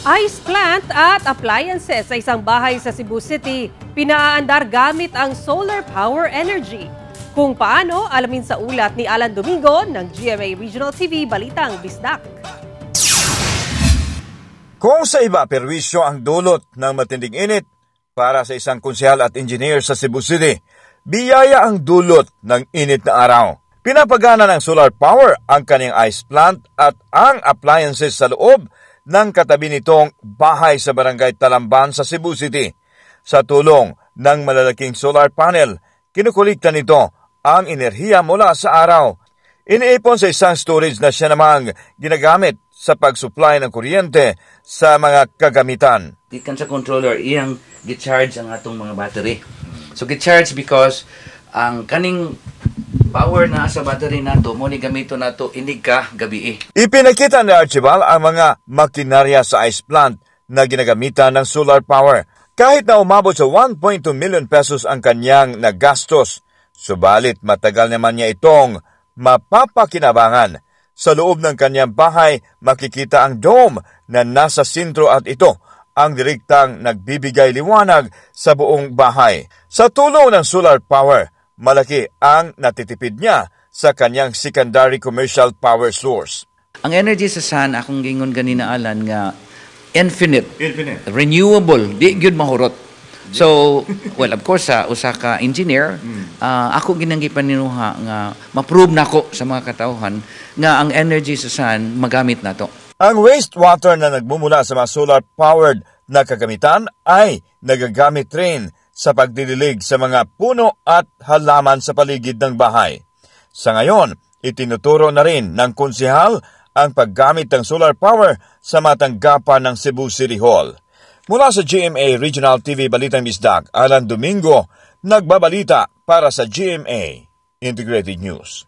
Ice plant at appliances sa isang bahay sa Cebu City pinaaandar gamit ang solar power energy. Kung paano, alamin sa ulat ni Alan Domingo ng GMA Regional TV Balitang Bisdak. Kung sa iba perwisyo ang dulot ng matinding init para sa isang konsyal at engineer sa Cebu City, biyaya ang dulot ng init na araw. Pinapagana ng solar power ang kanyang ice plant at ang appliances sa loob ng katabi nitong bahay sa barangay Talamban sa Cebu City. Sa tulong ng malalaking solar panel, kinukulikta nito ang enerhiya mula sa araw. Iniipon sa isang storage na siya namang ginagamit sa pag-supply ng kuryente sa mga kagamitan. Ikan sa controller, iyang gi-charge ang atong mga battery. So gi-charge because ang kaning power na sa battery nato mo ni gamito nato inig ka gabi. Ipinakita ni Archibald ang mga makinarya sa ice plant na ginagamitan ng solar power. Kahit na umabot sa 1.2 million pesos ang kanyang nagastos, subalit matagal naman niya itong mapapakinabangan. Sa loob ng kanyang bahay, makikita ang dome na nasa sentro at ito ang direktang nagbibigay liwanag sa buong bahay. Sa tulong ng solar power, malaki ang natitipid niya sa kanyang secondary commercial power source. Ang energy sa sun, akong gingon ganina Alan nga infinite. Renewable, di gyud mahurot. So, well, of course, usa ka engineer, ako ginanggi paninuha nga ma-prove nako sa mga katawhan nga ang energy sa sun magamit nato. Ang wastewater na nagmumula sa mga solar-powered na kagamitan ay nagagamit rin sa pagdililig sa mga puno at halaman sa paligid ng bahay. Sa ngayon, itinuturo na rin ng konsehal ang paggamit ng solar power sa matanggapan ng Cebu City Hall. Mula sa GMA Regional TV Balitang Bisdak, Alan Domingo, nagbabalita para sa GMA Integrated News.